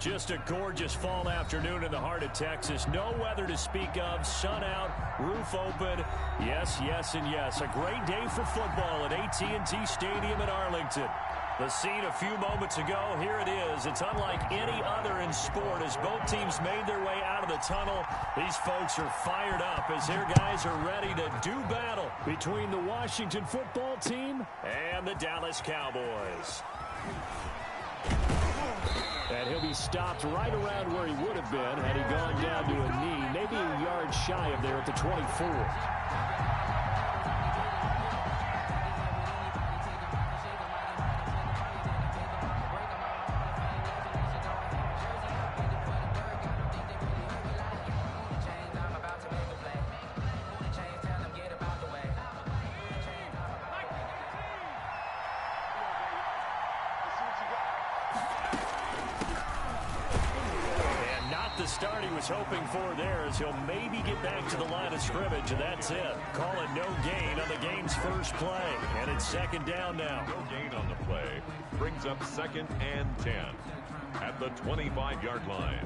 Just a gorgeous fall afternoon in the heart of Texas. No weather to speak of. Sun out, roof open. Yes, yes, and yes. A great day for football at AT&T Stadium in Arlington. The scene a few moments ago, here it is. It's unlike any other in sport as both teams made their way out of the tunnel. These folks are fired up as their guys are ready to do battle between the Washington football team and the Dallas Cowboys. And he'll be stopped right around where he would have been had he gone down to a knee, maybe a yard shy of there at the 24. The start he was hoping for there as he'll maybe get back to the line of scrimmage, and that's it. Call it no gain on the game's first play, and it's second down now. No gain on the play. Brings up 2nd and 10 at the 25-yard line.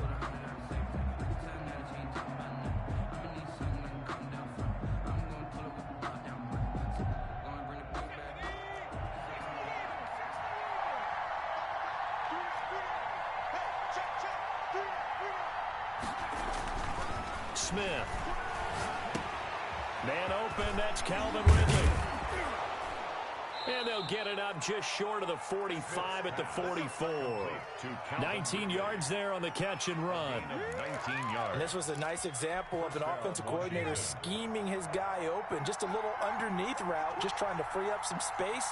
Smith. Man open, that's Calvin Ridley. And they'll get it up just short of the 45 at the 44. 19 yards there on the catch and run. 19 yards. And this was a nice example of an offensive coordinator scheming his guy open. Just a little underneath route, just trying to free up some space.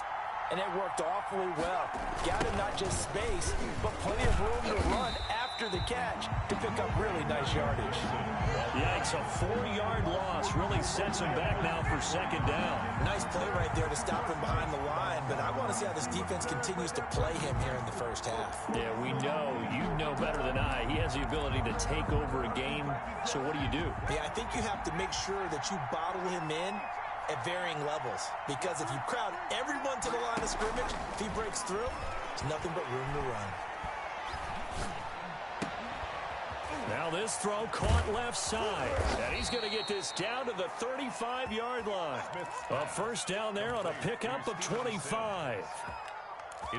And it worked awfully well. Got him not just space, but plenty of room to run after the catch to pick up really nice yardage. Yeah, it's a 4-yard loss. Really sets him back now for second down. Nice play right there to stop him behind the line, but I want to see how this defense continues to play him here in the first half. Yeah, we know. You know better than I. He has the ability to take over a game. So what do? Yeah, I think you have to make sure that you bottle him in at varying levels, because if you crowd everyone to the line of scrimmage, if he breaks through, there's nothing but room to run. Now this throw caught left side, and he's going to get this down to the 35-yard line. A first down there on a pickup of 25.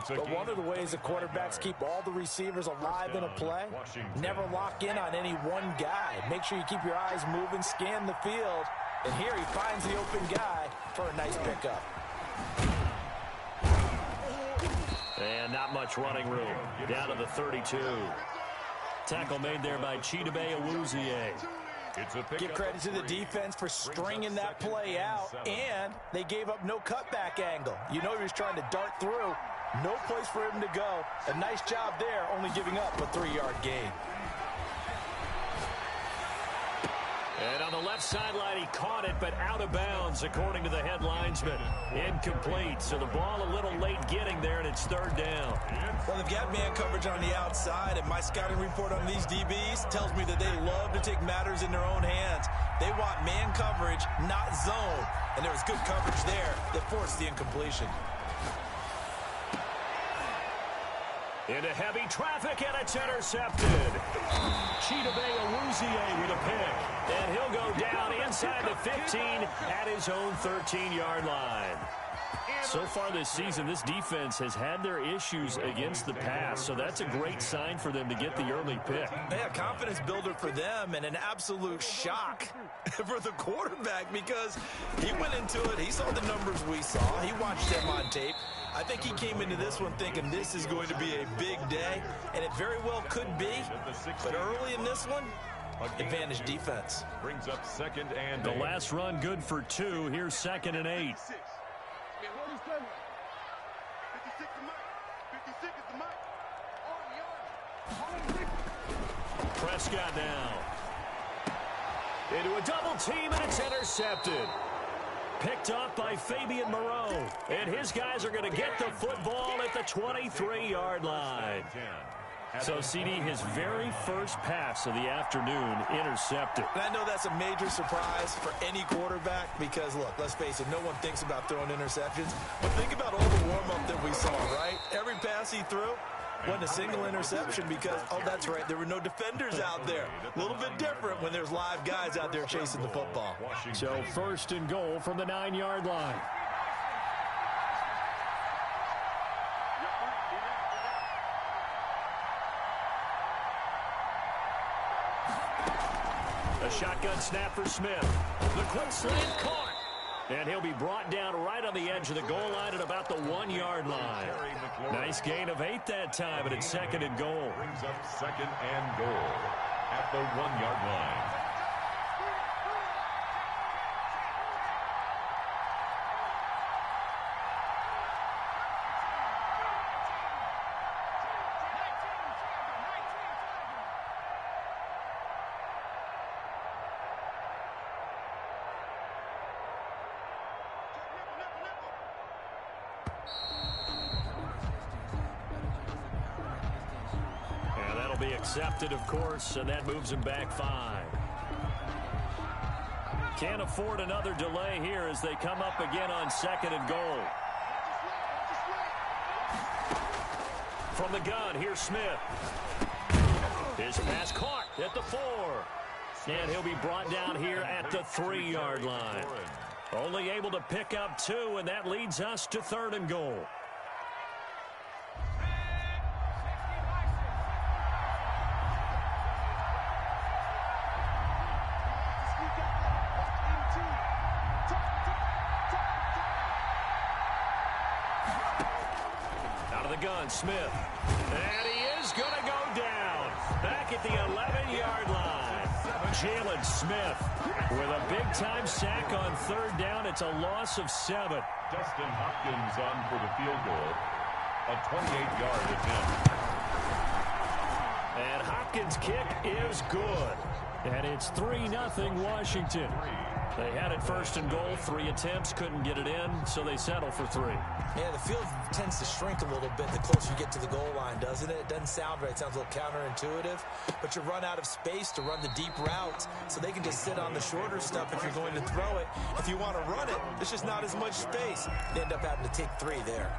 But one of the ways the quarterbacks keep all the receivers alive in a play, never lock in on any one guy. Make sure you keep your eyes moving, scan the field. And here he finds the open guy for a nice pickup. And not much running room. Down to the 32. Tackle made there by Chidobe Awuzie. Give credit to the defense for stringing that play out, and they gave up no cutback angle. You know he was trying to dart through. No place for him to go. A nice job there, only giving up a 3-yard gain. And on the left sideline, he caught it, but out of bounds, according to the head linesman. Incomplete, so the ball a little late getting there, and it's third down. Well, they've got man coverage on the outside, and my scouting report on these DBs tells me that they love to take matters in their own hands. They want man coverage, not zone. And there was good coverage there that forced the incompletion. Into heavy traffic, and it's intercepted. Chidobe Awuzie with a pick. And he'll go down inside the 15 at his own 13-yard line. So far this season, this defense has had their issues against the pass, so that's a great sign for them to get the early pick. Yeah, confidence builder for them, and an absolute shock for the quarterback because he went into it. He saw the numbers we saw. He watched them on tape. I think he came into this one thinking this is going to be a big day, and it very well could be. But early in this one, advantage defense. Brings up 2nd and 8. The last run good for 2. Here's 2nd and 8. Prescott now. Into a double team, and it's intercepted. Picked up by Fabian Moreau. And his guys are going to get the football at the 23-yard line. So, CD, his very first pass of the afternoon intercepted. And I know that's a major surprise for any quarterback because, look, let's face it, no one thinks about throwing interceptions. But think about all the warm-up that we saw, right? Every pass he threw, Wasn't a single interception because, oh, that's right, there were no defenders out there. A little bit different when there's live guys out there chasing the football. So 1st and goal from the 9-yard line. A shotgun snap for Smith. The quick slant caught. And he'll be brought down right on the edge of the goal line at about the 1-yard line. Nice gain of 8 that time, and it's 2nd and goal. Brings up 2nd and goal at the 1-yard line. Be accepted, of course, and that moves him back 5. Can't afford another delay here as they come up again on 2nd and goal. From the gun, here's Smith. His pass caught at the 4. And he'll be brought down here at the 3-yard line. Only able to pick up 2, and that leads us to 3rd and goal. Smith, and he is going to go down back at the 11-yard line. Jalen Smith with a big-time sack on 3rd down. It's a loss of 7. Dustin Hopkins on for the field goal, a 28-yard attempt. And Hopkins' kick is good, and it's 3-0 Washington. They had it 1st and goal, 3 attempts, couldn't get it in, so they settle for 3. Yeah, the field tends to shrink a little bit the closer you get to the goal line, doesn't it? It doesn't sound right. It sounds a little counterintuitive, but you run out of space to run the deep routes, so they can just sit on the shorter stuff if you're going to throw it. If you want to run it, there's just not as much space. They end up having to take 3 there.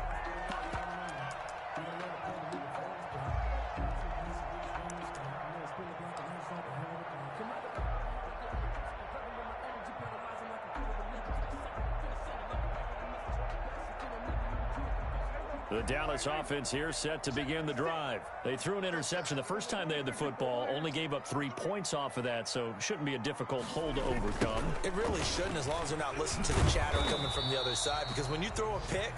The Dallas offense here set to begin the drive. They threw an interception the first time they had the football, only gave up 3 points off of that, so shouldn't be a difficult hole to overcome. It really shouldn't, as long as they're not listening to the chatter coming from the other side, because when you throw a pick,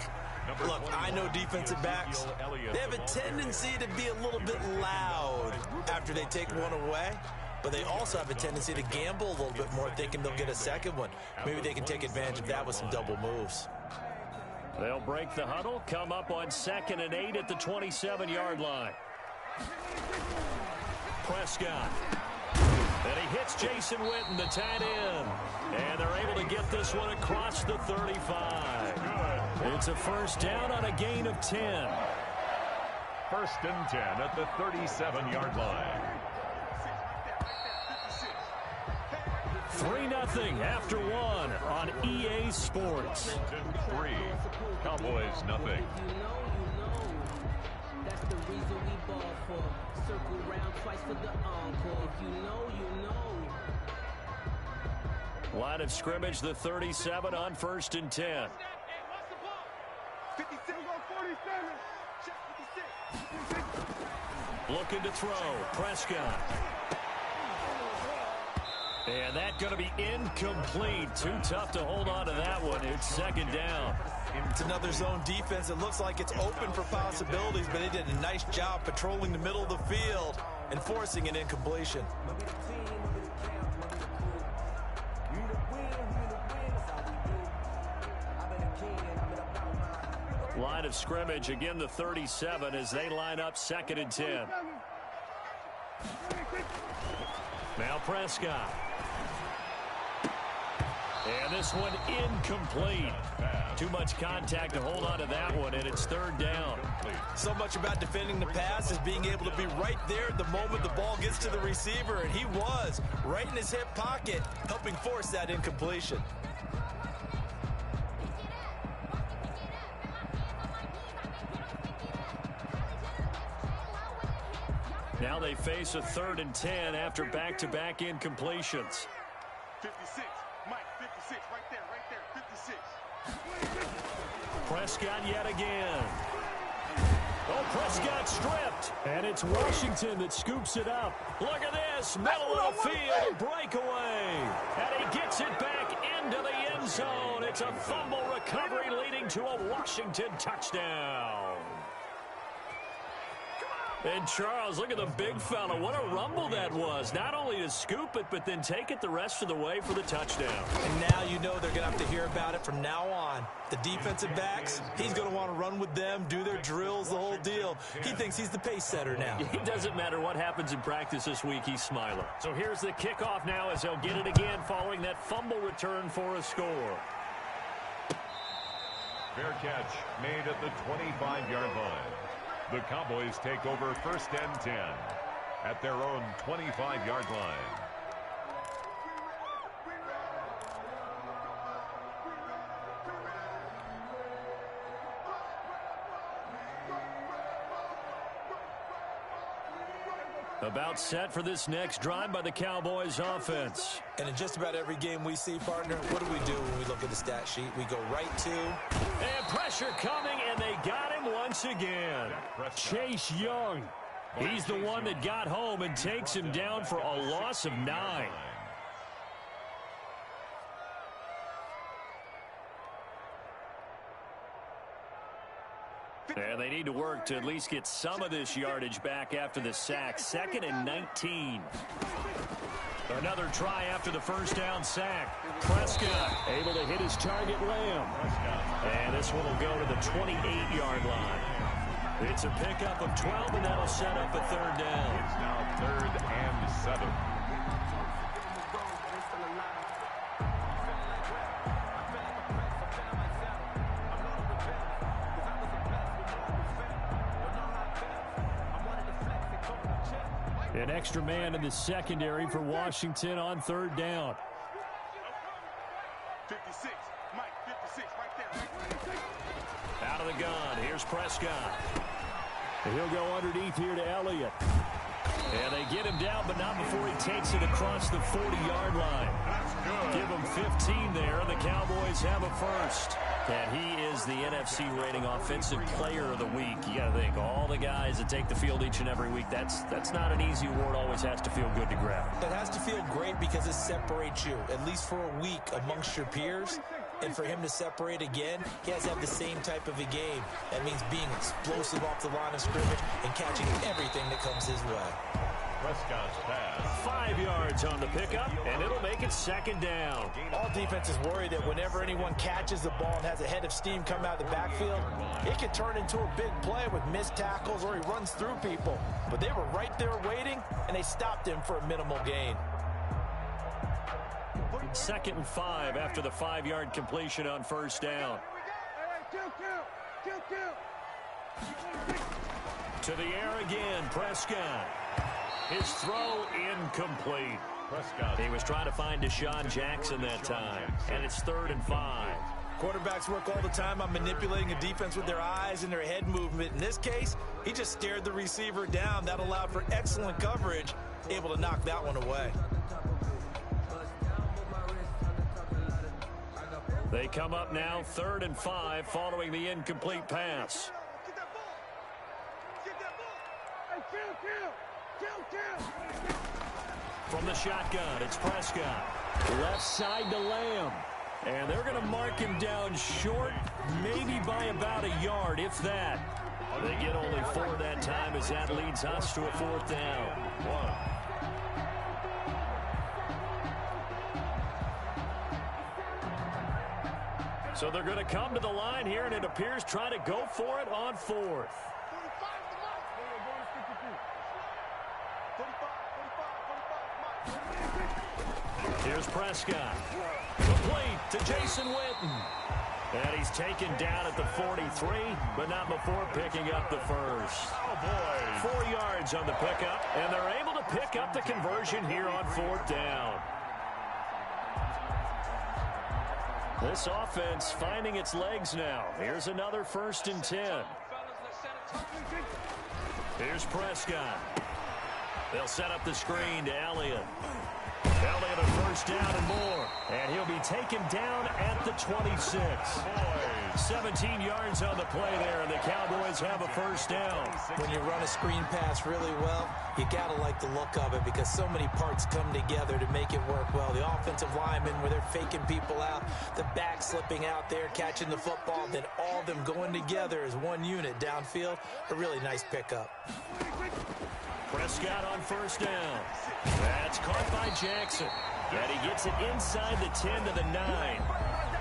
look, I know defensive backs, they have a tendency to be a little bit loud after they take one away, but they also have a tendency to gamble a little bit more, thinking they'll get a second one. Maybe they can take advantage of that with some double moves. They'll break the huddle, come up on 2nd and 8 at the 27-yard line. Prescott. And he hits Jason Witten, the tight end. And they're able to get this one across the 35. It's a 1st down on a gain of 10. 1st and 10 at the 37-yard line. 3-0 after 1 on EA Sports. 3, Cowboys nothing. That's the reason we ball for. Circle round twice for the encore. If you know, you know. Line of scrimmage, the 37 on 1st and 10. 56 on 47. Looking to throw. Prescott. And that's going to be incomplete. Too tough to hold on to that one. It's 2nd down. It's another zone defense. It looks like it's open for possibilities, but they did a nice job patrolling the middle of the field and forcing an incompletion. Line of scrimmage, again the 37 as they line up 2nd and 10. Now Prescott. And this one incomplete. Too much contact to hold on to that one, and it's 3rd down. So much about defending the pass is being able to be right there the moment the ball gets to the receiver, and he was right in his hip pocket, helping force that incompletion. Now they face a 3rd and 10 after back-to-back incompletions. 56. Mike, 56. Right there. 56. Prescott yet again. Oh, Prescott stripped. And it's Washington that scoops it up. Look at this. Middle of the field. Breakaway. And he gets it back into the end zone. It's a fumble recovery leading to a Washington touchdown. And Charles, look at the big fella. What a rumble that was. Not only to scoop it, but then take it the rest of the way for the touchdown. And now you know they're going to have to hear about it from now on. The defensive backs, he's going to want to run with them, do their drills, the whole deal. He thinks he's the pace setter now. It doesn't matter what happens in practice this week, he's smiling. So here's the kickoff now as they'll get it again following that fumble return for a score. Fair catch made at the 25-yard line. The Cowboys take over 1st and 10 at their own 25-yard line. About set for this next drive by the Cowboys offense. And in just about every game we see, partner, what do we do when we look at the stat sheet? We go right to... And pressure coming, and they got him once again. Chase Young. He's the one that got home and takes him down for a loss of 9. And they need to work to at least get some of this yardage back after the sack. 2nd and 19. Another try after the first down sack. Prescott able to hit his target, Lamb. And this one will go to the 28-yard line. It's a pickup of 12, and that'll set up a 3rd down. It's now 3rd and 7. An extra man in the secondary for Washington on 3rd down. 56. Mike, 56. Right there. Out of the gun. Here's Prescott. He'll go underneath here to Elliott. And they get him down, but not before he takes it across the 40-yard line. Give him 15 there. The Cowboys have a first. And he is the NFC rating offensive player of the week. You got to think, all the guys that take the field each and every week, that's not an easy award. Always has to feel good to grab. It has to feel great because it separates you, at least for a week, amongst your peers. And for him to separate again, he has to have the same type of a game. That means being explosive off the line of scrimmage and catching everything that comes his way. Prescott's pass. 5 yards on the pickup, and it'll make it 2nd down. All defenses worry that whenever anyone catches the ball and has a head of steam come out of the backfield, it can turn into a big play with missed tackles or he runs through people. But they were right there waiting, and they stopped him for a minimal gain. 2nd and 5 after the 5-yard completion on 1st down. To the air again, Prescott. His throw incomplete. Prescott. He was trying to find Deshaun Jackson that time, and it's 3rd and 5. Quarterbacks work all the time on manipulating a defense with their eyes and their head movement. In this case, he just stared the receiver down. That allowed for excellent coverage, able to knock that one away. They come up now 3rd and 5 following the incomplete pass. From the shotgun, it's Prescott. Left side to Lamb. And they're going to mark him down short, maybe by about a yard, if that. They get only 4 that time as that leads us to a 4th down. 1. So they're going to come to the line here, and it appears trying to go for it on 4th. Here's Prescott. Complete to Jason Witten. And he's taken down at the 43, but not before picking up the first. Oh, boy. 4 yards on the pickup, and they're able to pick up the conversion here on 4th down. This offense finding its legs now. Here's another 1st and 10. Here's Prescott. They'll set up the screen to Elliott. Elliott a first down and more. And he'll be taken down at the 26. 17 yards on the play there, and the Cowboys have a first down. When you run a screen pass really well, you got to like the look of it because so many parts come together to make it work well. The offensive linemen, where they're faking people out, the back slipping out there, catching the football, then all of them going together as one unit downfield. A really nice pickup. Prescott on first down. That's caught by Jackson. And he gets it inside the 10 to the 9.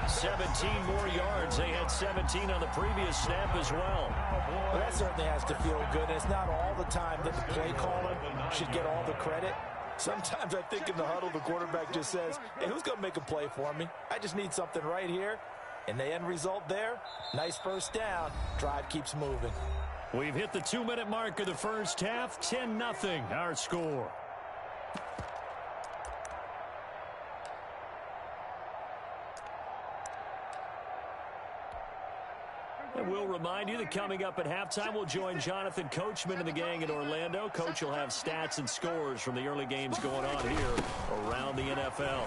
17 more yards. They had 17 on the previous snap as well. Well, that certainly has to feel good. And it's not all the time that the play caller should get all the credit. Sometimes I think in the huddle, the quarterback just says, hey, who's going to make a play for me? I just need something right here. And the end result there, nice first down. Drive keeps moving. We've hit the 2-minute mark of the first half. 10-0 our score. And we'll remind you that coming up at halftime, we'll join Jonathan Coachman and the gang in Orlando. Coach will have stats and scores from the early games going on here around the NFL.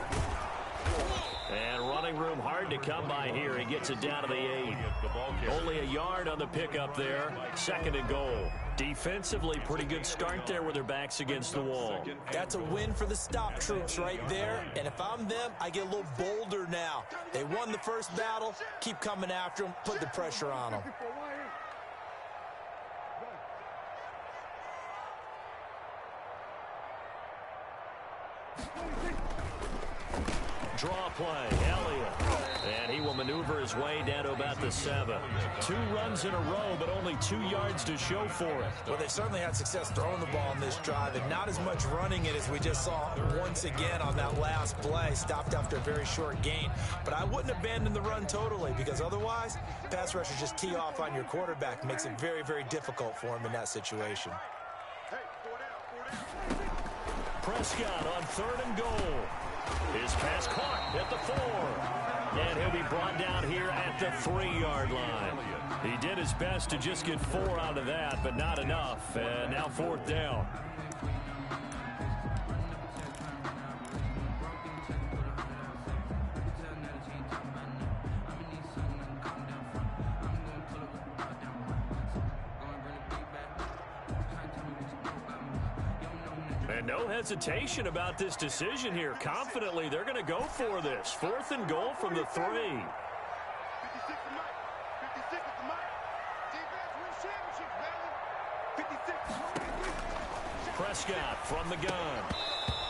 And running room hard to come by here. He gets it down to the 8. Only a yard on the pickup there. 2nd and goal. Defensively, pretty good start there with their backs against the wall. That's a win for the stop troops right there. And if I'm them, I get a little bolder now. They won the first battle. Keep coming after them. Put the pressure on them. Draw play, Elliott. And he will maneuver his way down to about the 7. 2 runs in a row, but only 2 yards to show for it. Well, they certainly had success throwing the ball in this drive, and not as much running it as we just saw once again on that last play. Stopped after a very short gain. But I wouldn't abandon the run totally, because otherwise, pass rushers just tee off on your quarterback. Makes it very, very difficult for him in that situation. Prescott on 3rd and goal. His pass caught at the 4. And he'll be brought down here at the 3-yard line. He did his best to just get 4 out of that, but not enough. And now 4th down. And no hesitation about this decision here. Confidently, they're going to go for this. 4th and goal from the 3. 56 to Mike. 56 to Mike. Defense wins championships, baby. 56. Prescott from the gun.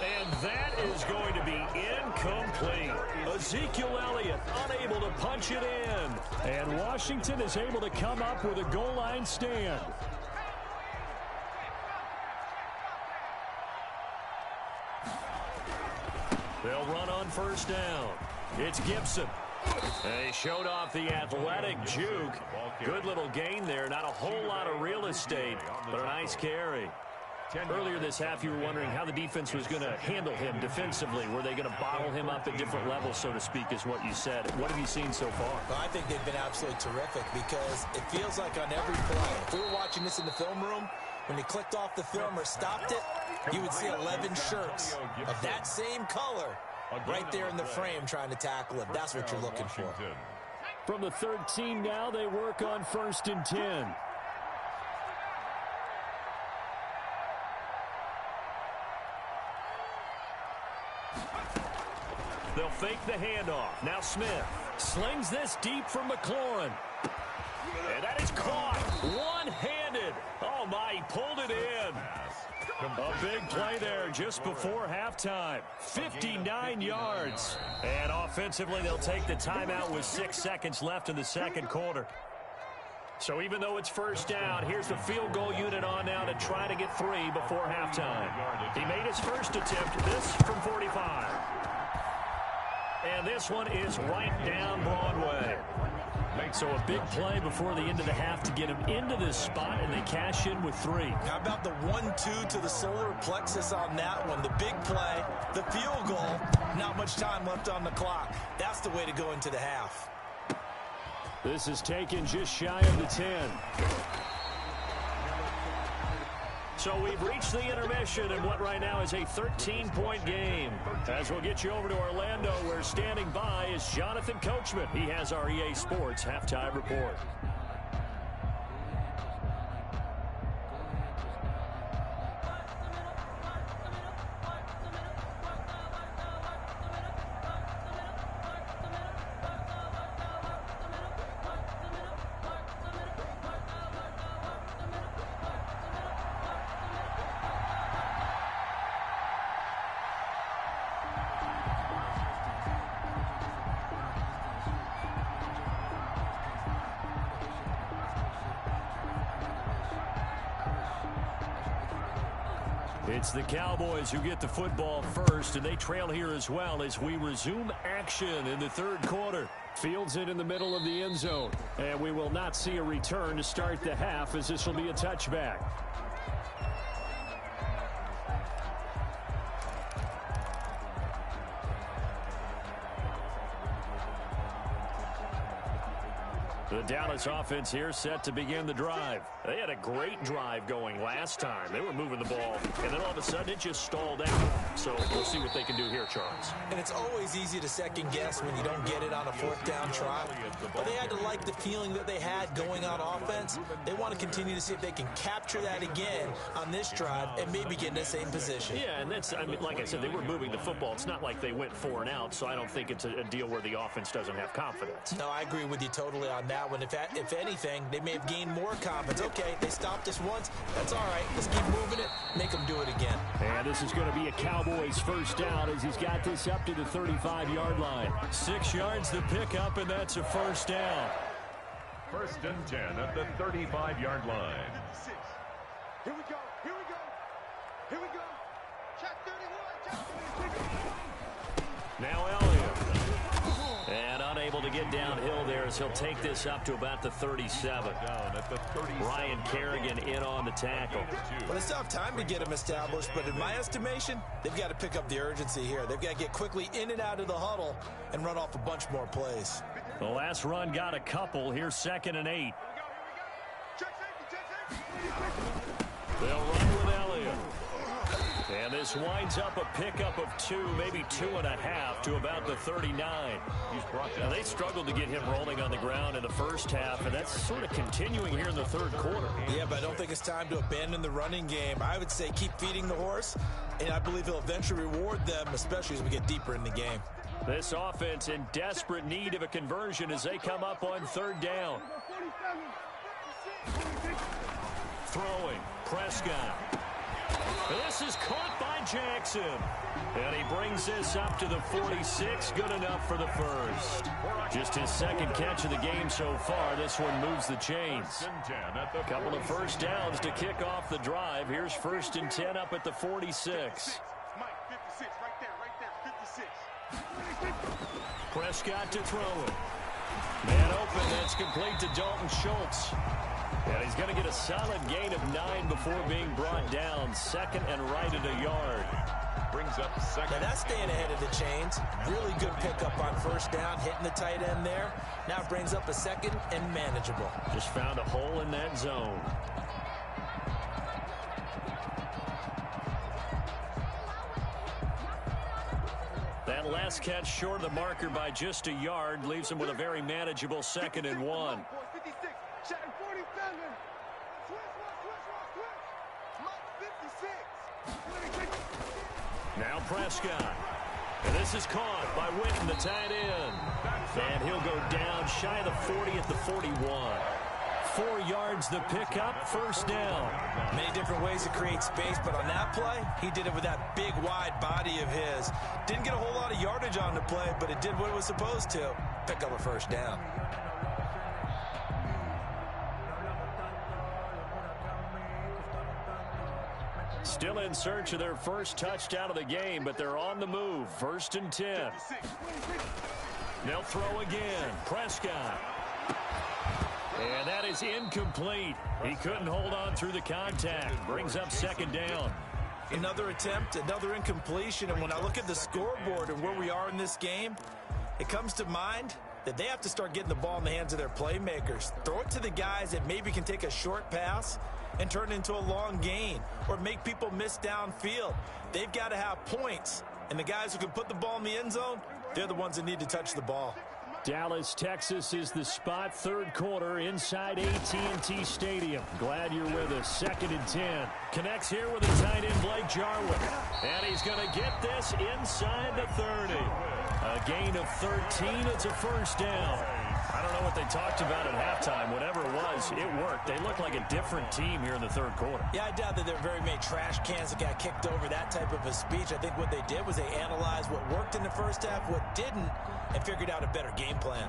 And that is going to be incomplete. Ezekiel Elliott unable to punch it in. And Washington is able to come up with a goal line stand. They'll run on first down. It's Gibson. And he showed off the athletic juke. Good little gain there. Not a whole lot of real estate, but a nice carry. Earlier this half, you were wondering how the defense was going to handle him defensively. Were they going to bottle him up at different levels, so to speak, is what you said. What have you seen so far? Well, I think they've been absolutely terrific because it feels like on every play, if we were watching this in the film room, when he clicked off the film or stopped it, you would see 11 shirts of that same color right there in the frame trying to tackle it. That's what you're looking for. From the 13 now, they work on 1st and 10. They'll fake the handoff. Now Smith slings this deep from McLaurin. And that is caught one-handed. Oh, my, he pulled it in. A big play there just before halftime. 59 yards. And offensively, they'll take the timeout with 6 seconds left in the second quarter. So even though it's first down, here's the field goal unit on now to try to get 3 before halftime. He made his first attempt, this from 45. And this one is right down Broadway. So a big play before the end of the half to get him into this spot, and they cash in with 3. How about the 1-2 to the solar plexus on that one? The big play, the field goal, not much time left on the clock. That's the way to go into the half. This is taken just shy of the 10. So we've reached the intermission in what right now is a 13-point game. As we'll get you over to Orlando, where standing by is Jonathan Coachman. He has our EA Sports halftime report. It's the Cowboys who get the football first, and they trail here as well as we resume action in the third quarter. Fields it in the middle of the end zone, and we will not see a return to start the half, as this will be a touchback. The Dallas offense here set to begin the drive. They had a great drive going last time. They were moving the ball, and then all of a sudden it just stalled out. So we'll see what they can do here, Charles. And it's always easy to second guess when you don't get it on a fourth down try. But they had to like the feeling that they had going on offense. They want to continue to see if they can capture that again on this drive and maybe get in the same position. Yeah, and that's, I mean, like I said, they were moving the football. It's not like they went 4 and out, so I don't think it's a deal where the offense doesn't have confidence. No, I agree with you totally on that one. If anything, they may have gained more confidence. Okay, they stopped us once. That's all right. Let's keep moving it. Make them do it again. And this is going to be a Cowboys first down as he's got this up to the 35-yard line. 6 yards the pickup, and that's a first down. First and 10 at the 35-yard line. Here we go. Here we go. Here we go. Check 31. Check 31. Now Elliott. And unable to get downhill there as he'll take this up to about the 37. Ryan Kerrigan in on the tackle. Well, it's tough time to get him established, but in my estimation, they've got to pick up the urgency here. They've got to get quickly in and out of the huddle and run off a bunch more plays. The last run got a couple. Here's 2nd and 8. Check safety. They'll run with Elliott. And this winds up a pickup of 2, maybe 2.5 to about the 39. Now, they struggled to get him rolling on the ground in the first half, and that's sort of continuing here in the third quarter. Yeah, but I don't think it's time to abandon the running game. I would say keep feeding the horse, and I believe he'll eventually reward them, especially as we get deeper in the game. This offense in desperate need of a conversion as they come up on 3rd down. Throwing, Prescott. This is caught by Jackson. And he brings this up to the 46. Good enough for the first. Just his 2nd catch of the game so far. This one moves the chains. A couple of first downs to kick off the drive. Here's 1st and 10 up at the 46. Mike, 56. Right there. 56. Prescott to throw it. Man open. That's complete to Dalton Schultz. And he's going to get a solid gain of 9 before being brought down. 2nd and right at a yard. Brings up 2nd. Now that's staying ahead of the chains. Really good pickup on 1st down, hitting the tight end there. Now brings up a 2nd and manageable. Just found a hole in that zone. That last catch short of the marker by just a yard leaves him with a very manageable 2nd and 1. 56. Check 47. Switch. Mike, 56. Now Prescott. And this is caught by Witten, the tight end. And he'll go down shy of the 40 at the 41. 4 yards the pickup, 1st down. Many different ways to create space, but on that play, he did it with that big, wide body of his. Didn't get a whole lot of yardage on the play, but it did what it was supposed to. Pick up a 1st down. Still in search of their first touchdown of the game, but they're on the move. 1st and 10. They'll throw again. Prescott. And that is incomplete. He couldn't hold on through the contact. Brings up 2nd down. Another attempt, another incompletion. And when I look at the scoreboard and where we are in this game, it comes to mind that they have to start getting the ball in the hands of their playmakers. Throw it to the guys that maybe can take a short pass and turn it into a long gain or make people miss downfield. They've got to have points, and the guys who can put the ball in the end zone, they're the ones that need to touch the ball. Dallas, Texas is the spot, third quarter inside AT&T Stadium. Glad you're with us. 2nd and 10. Connects here with the tight end Blake Jarwin. And he's going to get this inside the 30. A gain of 13. It's a first down. I don't know what they talked about at halftime. Whatever it was, it worked. They look like a different team here in the third quarter. Yeah, I doubt that there are very many trash cans that got kicked over, that type of a speech. I think what they did was they analyzed what worked in the first half, what didn't, and figured out a better game plan.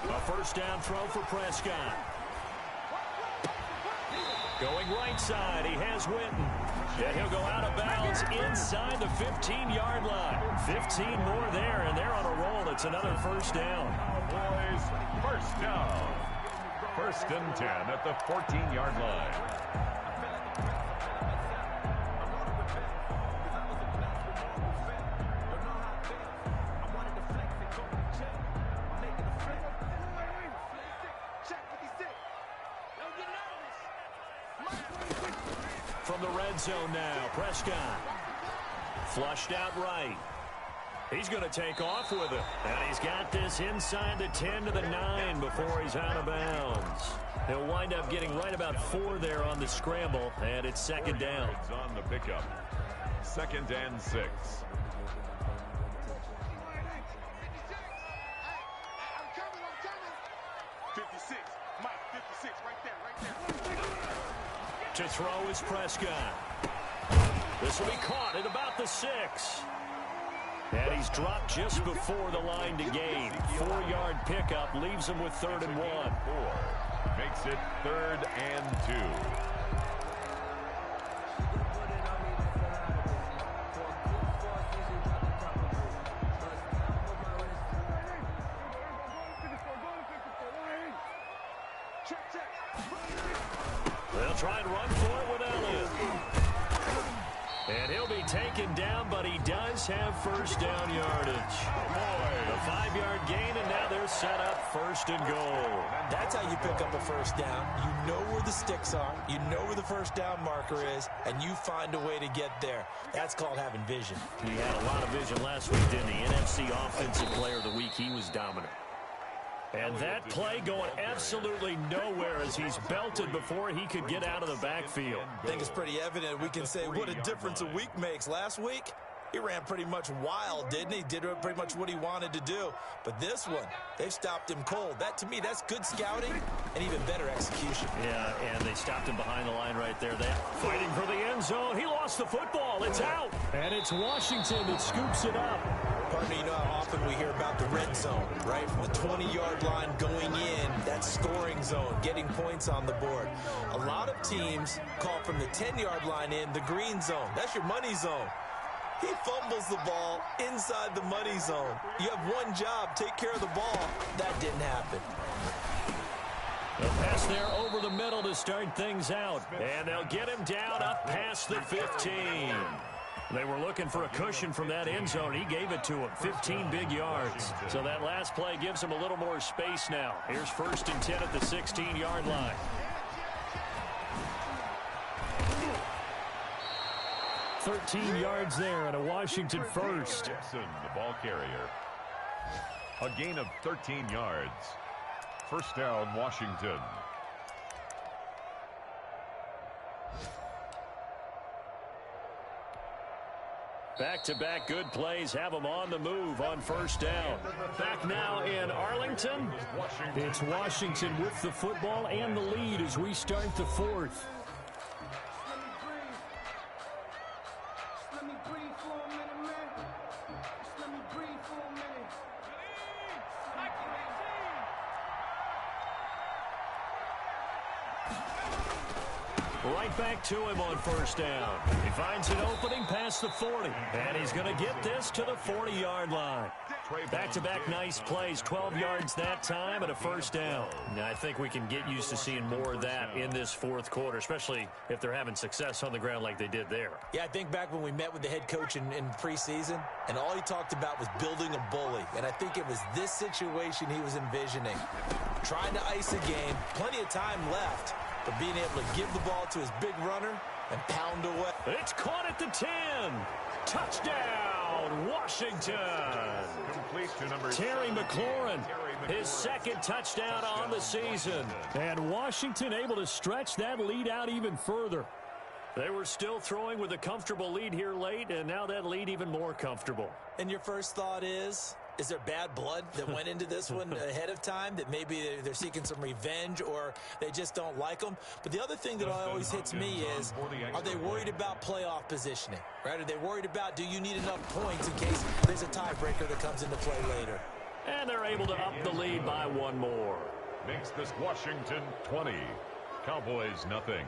A first down throw for Prescott. Going right side, he has Witten. And he'll go out of bounds inside the 15-yard line. 15 more there, and they're on a roll. It's another first down. Boys, first down. 1st and 10 at the 14-yard line. From the red zone now, Prescott. Flushed out right. He's going to take off with it. And he's got this inside the 10 to the 9 before he's out of bounds. He'll wind up getting right about 4 there on the scramble, and it's 2nd down. On the pickup. 2nd and 6. I'm coming. 56. Mike, 56, right there. To throw is Prescott. This will be caught at about the 6. And he's dropped just before the line to gain. 4-yard pickup leaves him with 3rd and 1. 4 makes it 3rd and 2. They'll try and run for it with Elliott. And he'll be taken down, but he does have first down yardage. A 5-yard gain, and now they're set up 1st and goal. That's how you pick up a first down. You know where the sticks are. You know where the first down marker is, and you find a way to get there. That's called having vision. He had a lot of vision last week, didn't he? NFC Offensive Player of the Week. He was dominant. And that play going absolutely nowhere as he's belted before he could get out of the backfield. I think it's pretty evident. We can say what a difference a week makes. Last week, he ran pretty much wild, didn't he? Did pretty much what he wanted to do. But this one, they've stopped him cold. That, to me, that's good scouting and even better execution. Yeah, and they stopped him behind the line right there. They're fighting for the end zone. He lost the football. It's out. And it's Washington that scoops it up. Pardon me, you know how often we hear about the red zone, right? From the 20-yard line going in, that scoring zone, getting points on the board. A lot of teams call from the 10-yard line in the green zone. That's your money zone. He fumbles the ball inside the money zone. You have one job, take care of the ball. That didn't happen. The pass there over the middle to start things out. And they'll get him down up past the 15. They were looking for a cushion from that end zone. He gave it to him. 15 big yards. So that last play gives him a little more space now. Here's 1st and 10 at the 16-yard line. $13 yards there and a Washington first. Jackson, the ball carrier. A gain of 13 yards. First down, Washington. Back-to-back good plays have them on the move on first down. Back now in Arlington. It's Washington with the football and the lead as we start the 4th. Right back to him on first down. He finds an opening past the 40. And he's going to get this to the 40-yard line. Back-to-back nice plays, 12 yards that time and a first down. Now, I think we can get used to seeing more of that in this fourth quarter, especially if they're having success on the ground like they did there. Yeah, I think back when we met with the head coach in preseason, and all he talked about was building a bully. And I think it was this situation he was envisioning. Trying to ice a game, plenty of time left, but being able to give the ball to his big runner and pound away. It's caught at the 10. Touchdown, Washington. Complete to number Terry McLaurin, his second touchdown on the season. And Washington able to stretch that lead out even further. They were still throwing with a comfortable lead here late, and now that lead even more comfortable. And your first thought is there bad blood that went into this one ahead of time, that maybe they're seeking some revenge or they just don't like them? But the other thing that always hits me is, are they worried about playoff positioning? Right? Are they worried about, do you need enough points in case there's a tiebreaker that comes into play later? And they're able to up the lead by one more. Makes this Washington 20. Cowboys nothing.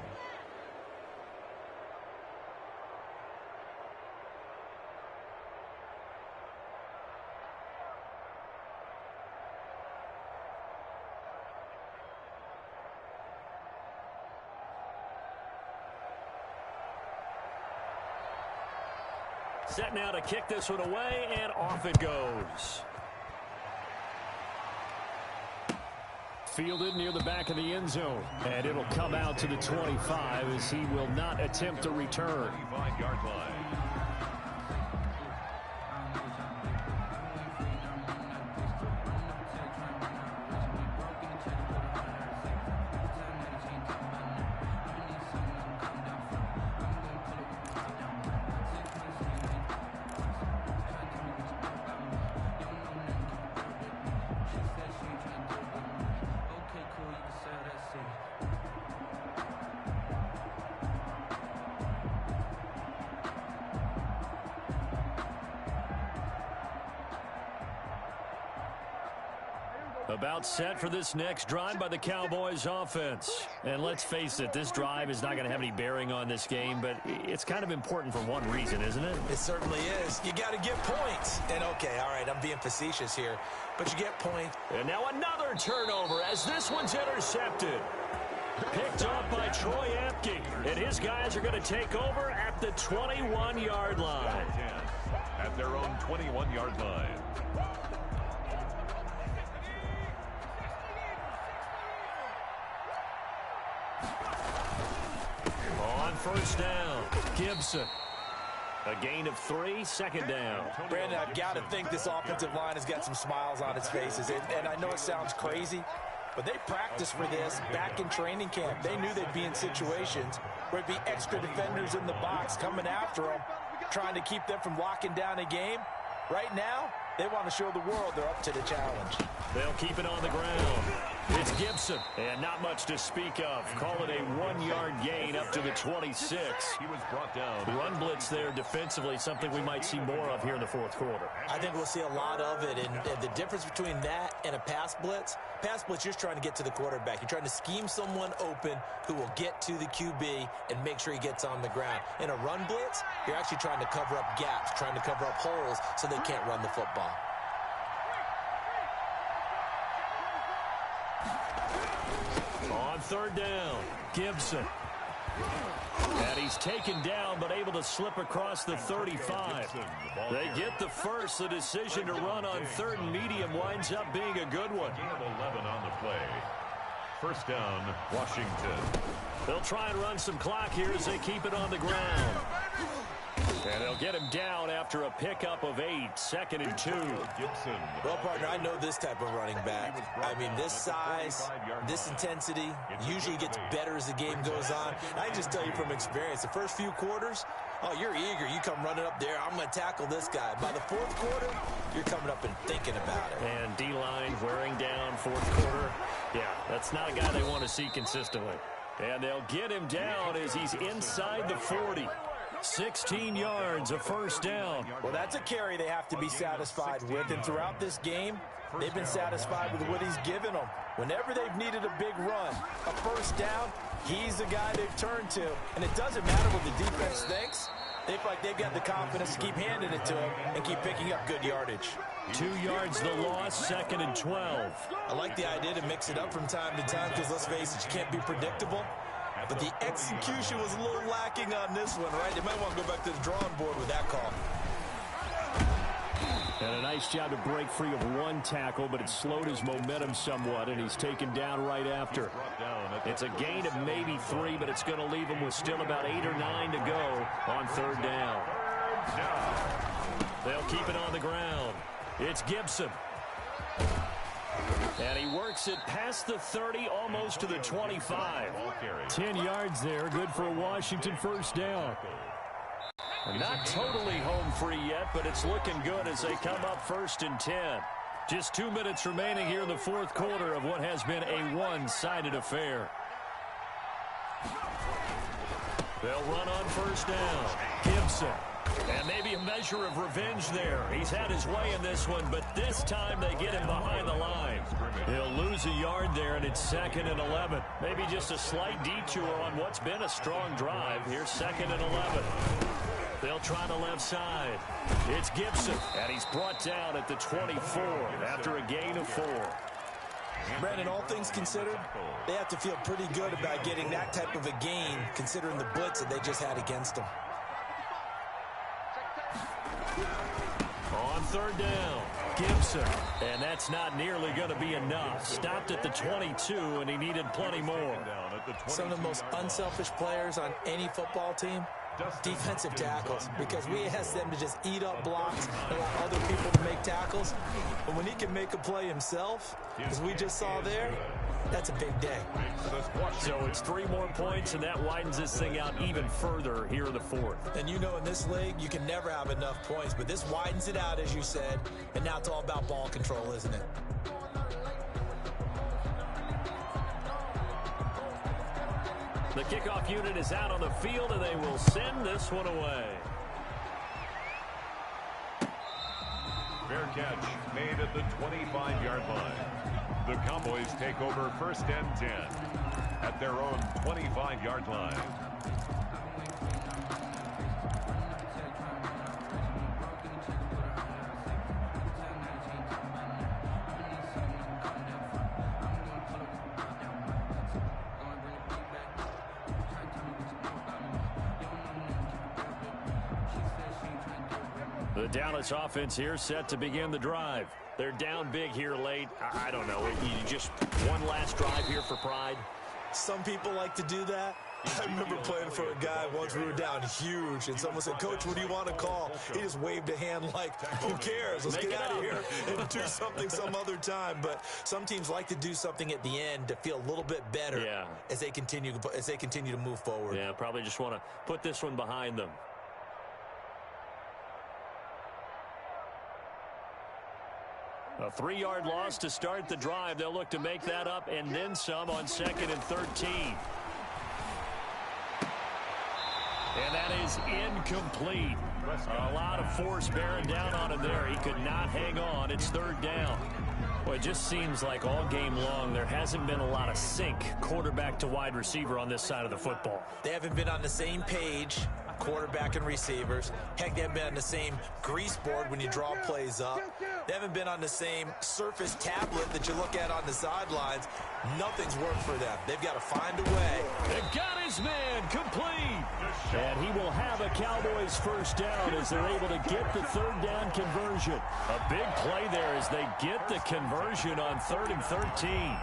Set now to kick this one away, and off it goes. Fielded near the back of the end zone, and it'll come out to the 25 as he will not attempt to return. 25-yard line. About set for this next drive by the Cowboys offense. And let's face it, this drive is not going to have any bearing on this game, but it's kind of important for one reason, isn't it? It certainly is. You got to get points. And okay, all right, I'm being facetious here, but you get points. And now another turnover as this one's intercepted. Picked up by Troy Apke. And his guys are going to take over at the 21-yard line. At their own 21-yard line. On first down, Gibson. A gain of 3, second down. Brandon, I've got to think this offensive line has got some smiles on its faces. And I know it sounds crazy, but they practiced for this back in training camp. They knew they'd be in situations where it'd be extra defenders in the box coming after them, trying to keep them from locking down a game. Right now, they want to show the world they're up to the challenge. They'll keep it on the ground. It's Gibson, and not much to speak of. Call it a 1-yard gain up to the 26. He was brought down. Run blitz there defensively, something we might see more of here in the fourth quarter. I think we'll see a lot of it, and the difference between that and a pass blitz, you're just trying to get to the quarterback. You're trying to scheme someone open who will get to the QB and make sure he gets on the ground. In a run blitz, you're actually trying to cover up gaps, trying to cover up holes so they can't run the football. On third down, Gibson. And he's taken down, but able to slip across the 35. They get the first. The decision to run on third and medium winds up being a good one. Gain of 11 on the play. First down, Washington. They'll try and run some clock here as they keep it on the ground. And they'll get him down after a pickup of 8, 2nd and 2. Gibson. Well, partner, I know this type of running back. I mean, this size, this intensity usually gets better as the game goes on. I can just tell you from experience, the first few quarters, oh, you're eager. You come running up there, I'm going to tackle this guy. By the fourth quarter, you're coming up and thinking about it. And D-line wearing down fourth quarter. Yeah, that's not a guy they want to see consistently. And they'll get him down as he's inside the 40. 16 yards, a first down. Well, that's a carry they have to be satisfied with. And throughout this game, they've been satisfied with what he's given them. Whenever they've needed a big run, a first down, he's the guy they've turned to. And it doesn't matter what the defense thinks. They feel like they've got the confidence to keep handing it to him and keep picking up good yardage. 2 yards the loss, 2nd and 12. I like the idea to mix it up from time to time because, let's face it, you can't be predictable. But the execution was a little lacking on this one, right? They might want to go back to the drawing board with that call. And a nice job to break free of one tackle, but it slowed his momentum somewhat, and he's taken down right after. It's a gain of maybe 3, but it's going to leave him with still about 8 or 9 to go on 3rd down. They'll keep it on the ground. It's Gibson. And he works it past the 30, almost to the 25. 10 yards there, good for a Washington 1st down. Not totally home free yet, but it's looking good as they come up 1st and 10. Just 2 minutes remaining here in the 4th quarter of what has been a one-sided affair. They'll run on 1st down. Gibson. And maybe a measure of revenge there. He's had his way in this one, but this time they get him behind the line. He'll lose a yard there, and it's 2nd and 11. Maybe just a slight detour on what's been a strong drive. Here's 2nd and 11. They'll try the left side. It's Gibson, and he's brought down at the 24 after a gain of 4. Brandon, all things considered, they have to feel pretty good about getting that type of a gain, considering the blitz that they just had against them. On 3rd down, Gibson. And that's not nearly going to be enough. Stopped at the 22, and he needed plenty more. Some of the most unselfish players on any football team, defensive tackles, because we ask them to just eat up blocks and allow other people to make tackles. But when he can make a play himself, as we just saw there, that's a big day. So it's 3 more points, and that widens this thing out even further here in the 4th. And you know, in this league, you can never have enough points, but this widens it out, as you said, and now it's all about ball control, isn't it? The kickoff unit is out on the field, and they will send this one away. Fair catch made at the 25-yard line. The Cowboys take over 1st and 10 at their own 25-yard line. The Dallas offense here set to begin the drive. They're down big here late. I don't know. You just one last drive here for pride. Some people like to do that. I remember playing for a guy once. We were down huge, and someone said, "Coach, what do you want to call?" He just waved a hand like, "Who cares? Let's get out of here and do something some other time." But some teams like to do something at the end to feel a little bit better as they continue to move forward. Yeah, probably just want to put this one behind them. A 3-yard loss to start the drive. They'll look to make that up and then some on 2nd and 13. And that is incomplete. A lot of force bearing down on him there. He could not hang on. It's 3rd down. Well, it just seems like all game long there hasn't been a lot of sync quarterback to wide receiver on this side of the football. They haven't been on the same page, quarterback and receivers. Heck, they haven't been on the same grease board when you draw plays up. They haven't been on the same surface tablet that you look at on the sidelines. Nothing's worked for them. They've got to find a way. They've got his man complete. And he will have a Cowboys 1st down as they're able to get the 3rd down conversion. A big play there as they get the conversion on 3rd and 13.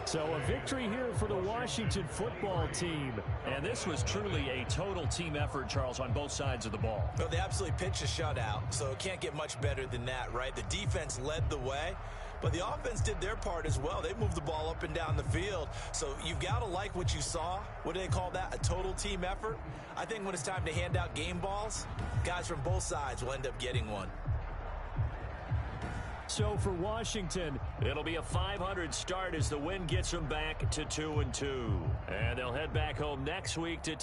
So a victory here for the Washington football team. And this was truly a total team effort, Charles, on both sides of the ball. Well, they absolutely pitched a shutout, so it can't get much better than that, right? The defense led the way, but the offense did their part as well. They moved the ball up and down the field. So you've got to like what you saw. What do they call that? A total team effort? I think when it's time to hand out game balls, guys from both sides will end up getting one. So for Washington, it'll be a 500 start as the win gets them back to 2-2. And they'll head back home next week to